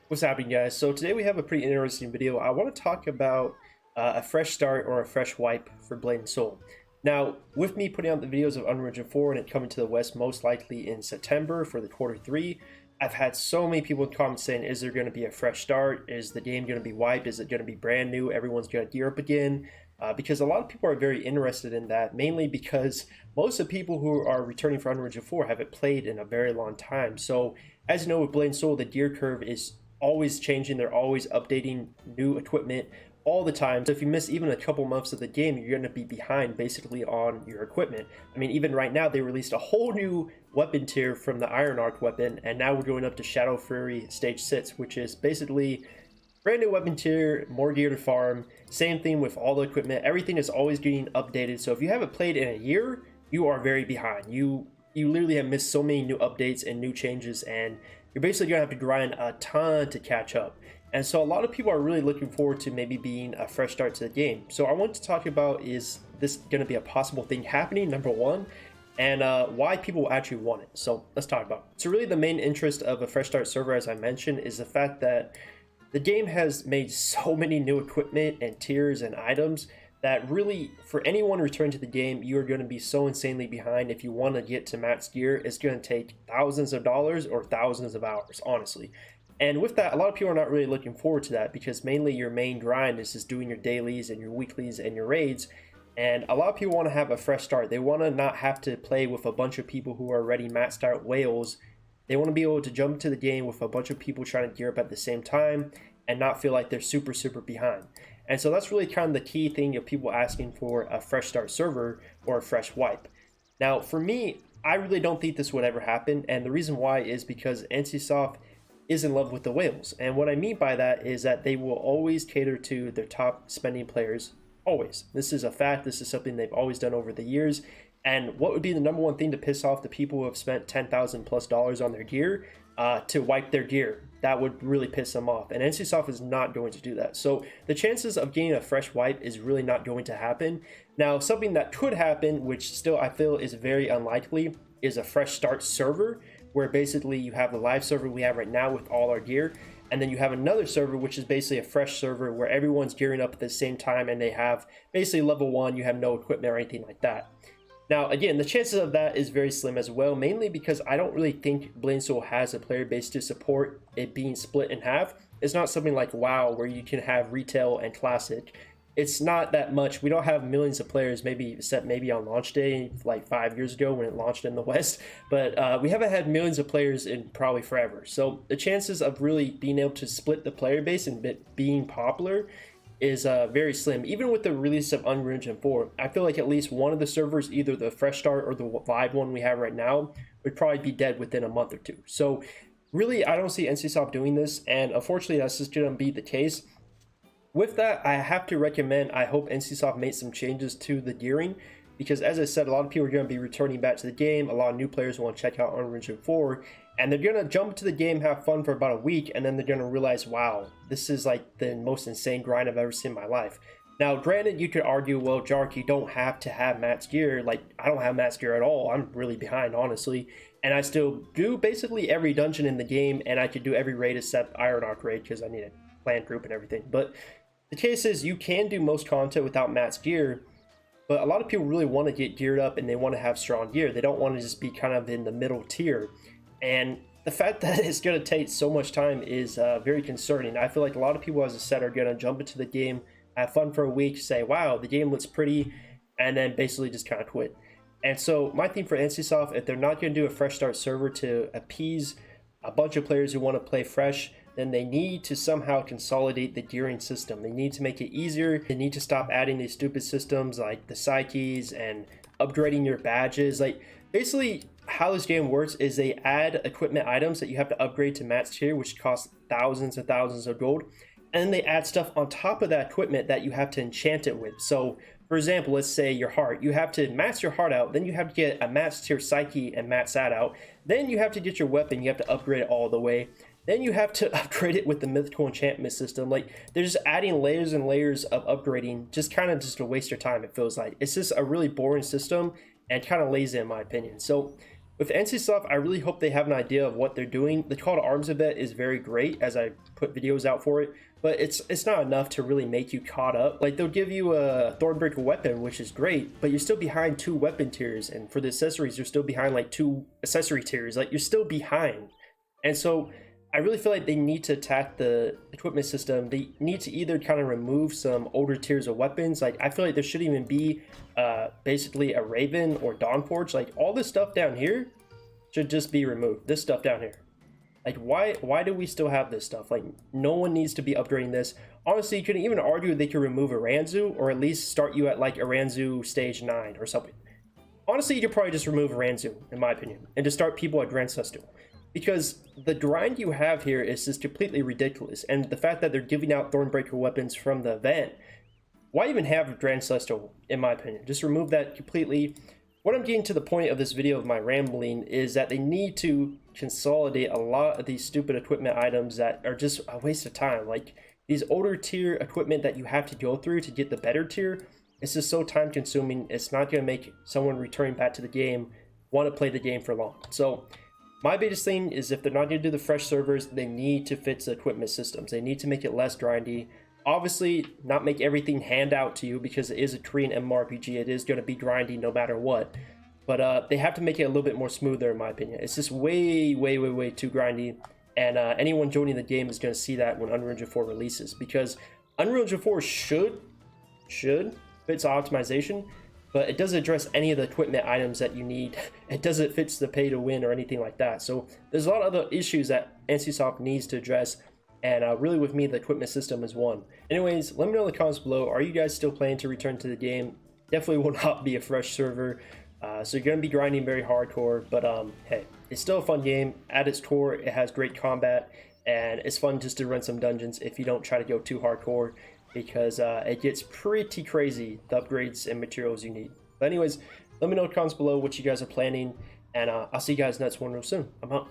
What's happening, guys? So today we have a pretty interesting video. I want to talk about a fresh start or a fresh wipe for Blade and Soul. Now, with me putting out the videos of Unreal Engine 4 and it coming to the West most likely in September for the quarter 3, I've had so many people in comments saying, is there going to be a fresh start? Is the game going to be wiped? Is it going to be brand new? Everyone's going to gear up again? Because a lot of people are very interested in that, mainly because most of the people who are returning for Unreal Engine 4 haven't played in a very long time. So, as you know, with Blade and Soul, the gear curve is always changing. They're always updating new equipment all the time. So if you miss even a couple months of the game, you're going to be behind basically on your equipment. I mean, even right now, they released a whole new weapon tier from the Iron Arc weapon, and now we're going up to Shadow Fury Stage 6, which is basically brand new weapon tier, more gear to farm. Same thing with all the equipment. Everything is always getting updated. So if you haven't played in a year, you are very behind. You literally have missed so many new updates and new changes, and you're basically gonna have to grind a ton to catch up. And so a lot of people are really looking forward to maybe being a fresh start to the game. So I want to talk about, is this gonna be a possible thing happening, number one, and why people actually want it. So let's talk about it. So really the main interest of a fresh start server, as I mentioned, is the fact that the game has made so many new equipment and tiers and items that really, for anyone returning to the game, you are going to be so insanely behind. If you want to get to max gear, it's going to take thousands of dollars or thousands of hours, honestly. And with that, a lot of people are not really looking forward to that, because mainly your main grind is just doing your dailies and your weeklies and your raids. And a lot of people want to have a fresh start. They want to not have to play with a bunch of people who are already maxed out whales. They want to be able to jump into the game with a bunch of people trying to gear up at the same time and not feel like they're super behind. And so that's really kind of the key thing of people asking for a fresh start server or a fresh wipe. Now, for me, I really don't think this would ever happen. And the reason why is because NCSoft is in love with the whales. And what I mean by that is that they will always cater to their top spending players, always. This is a fact. This is something they've always done over the years. And what would be the number one thing to piss off the people who have spent $10,000+ on their gear, to wipe their gear? That would really piss them off, and NCSoft is not going to do that. So the chances of getting a fresh wipe is really not going to happen. Now, something that could happen, which still I feel is very unlikely, is a fresh start server, where basically you have the live server we have right now with all our gear, and then you have another server which is basically a fresh server where everyone's gearing up at the same time, and they have basically level 1, you have no equipment or anything like that. Now, again, the chances of that is very slim as well, mainly because I don't really think Blade and Soul has a player base to support it being split in half. It's not something like WoW where you can have retail and classic. It's not that much. We don't have millions of players, maybe except maybe on launch day like 5 years ago when it launched in the West. But we haven't had millions of players in probably forever. So the chances of really being able to split the player base and being popular is very slim. Even with the release of Unreal Engine 4, I feel like at least one of the servers, either the fresh start or the live one we have right now, would probably be dead within a month or two. So really, I don't see NCSoft doing this, and unfortunately that's just going to be the case. With that, I have to recommend, I hope NCSoft made some changes to the gearing, because as I said, a lot of people are going to be returning back to the game. A lot of new players want to check out Unreal Engine 4, and they're going to jump into the game, have fun for about a week, and then they're going to realize, wow, this is like the most insane grind I've ever seen in my life. Now, granted, you could argue, well, Jarke, you don't have to have max gear. Like, I don't have max gear at all. I'm really behind, honestly. And I still do basically every dungeon in the game, and I could do every raid except Iron Arc raid because I need a clan group and everything. But the case is, you can do most content without max gear, but a lot of people really want to get geared up and they want to have strong gear. They don't want to just be kind of in the middle tier. And the fact that it's going to take so much time is very concerning. I feel like a lot of people, as I said, are going to jump into the game, have fun for a week, say, wow, the game looks pretty, and then basically just kind of quit. And so my thing for NCSoft, if they're not going to do a fresh start server to appease a bunch of players who want to play fresh, then they need to somehow consolidate the gearing system. They need to make it easier. They need to stop adding these stupid systems like the psyches and upgrading your badges. Like, basically how this game works is they add equipment items that you have to upgrade to max tier, which costs thousands and thousands of gold, and then they add stuff on top of that equipment that you have to enchant it with. So for example, let's say your heart, you have to max your heart out, then you have to get a max tier psyche and max that out, then you have to get your weapon, you have to upgrade it all the way, then you have to upgrade it with the mythical enchantment system. Like, they're just adding layers and layers of upgrading, just kind of just to waste your time, it feels like. It's just a really boring system and kind of lazy in my opinion. So With NCSoft, I really hope they have an idea of what they're doing. The Call to Arms event is very great, as I put videos out for it, but it's not enough to really make you caught up. Like, they'll give you a Thornbreaker weapon, which is great, but you're still behind 2 weapon tiers, and for the accessories, you're still behind like 2 accessory tiers. Like, you're still behind. And so I really feel like they need to attack the equipment system. They need to either kind of remove some older tiers of weapons. Like, I feel like there shouldn't even be basically a Raven or Dawnforge. Like, all this stuff down here should just be removed. This stuff down here. Like, why do we still have this stuff? Like, no one needs to be upgrading this. Honestly, you could even argue they could remove Aranzu, or at least start you at like Aranzu stage 9 or something. Honestly, you could probably just remove Aranzu, in my opinion, and just start people at Grand Sesto. Because the grind you have here is just completely ridiculous, and the fact that they're giving out Thornbreaker weapons from the event, why even have Grand Celestial, in my opinion? Just remove that completely. What I'm getting to the point of this video of my rambling is that they need to consolidate a lot of these stupid equipment items that are just a waste of time. Like, these older tier equipment that you have to go through to get the better tier, it's just so time consuming. It's not going to make someone returning back to the game want to play the game for long. So my biggest thing is, if they're not going to do the fresh servers, they need to fix the equipment systems. They need to make it less grindy. Obviously, not make everything hand out to you, because it is a Korean MMORPG. It is going to be grindy no matter what. But they have to make it a little bit more smoother, in my opinion. It's just way too grindy. And anyone joining the game is going to see that when Unreal Engine 4 releases. Because Unreal Engine 4 should fix optimization, but it doesn't address any of the equipment items that you need. It doesn't fix the pay to win or anything like that. So there's a lot of other issues that NCSoft needs to address, and really with me, the equipment system is one. Anyways, let me know in the comments below, are you guys still planning to return to the game? Definitely will not be a fresh server, so you're going to be grinding very hardcore, but hey, it's still a fun game. At its core, it has great combat, and it's fun just to run some dungeons if you don't try to go too hardcore, because it gets pretty crazy, the upgrades and materials you need. But anyways, let me know in the comments below what you guys are planning, and I'll see you guys next one real soon. I'm out.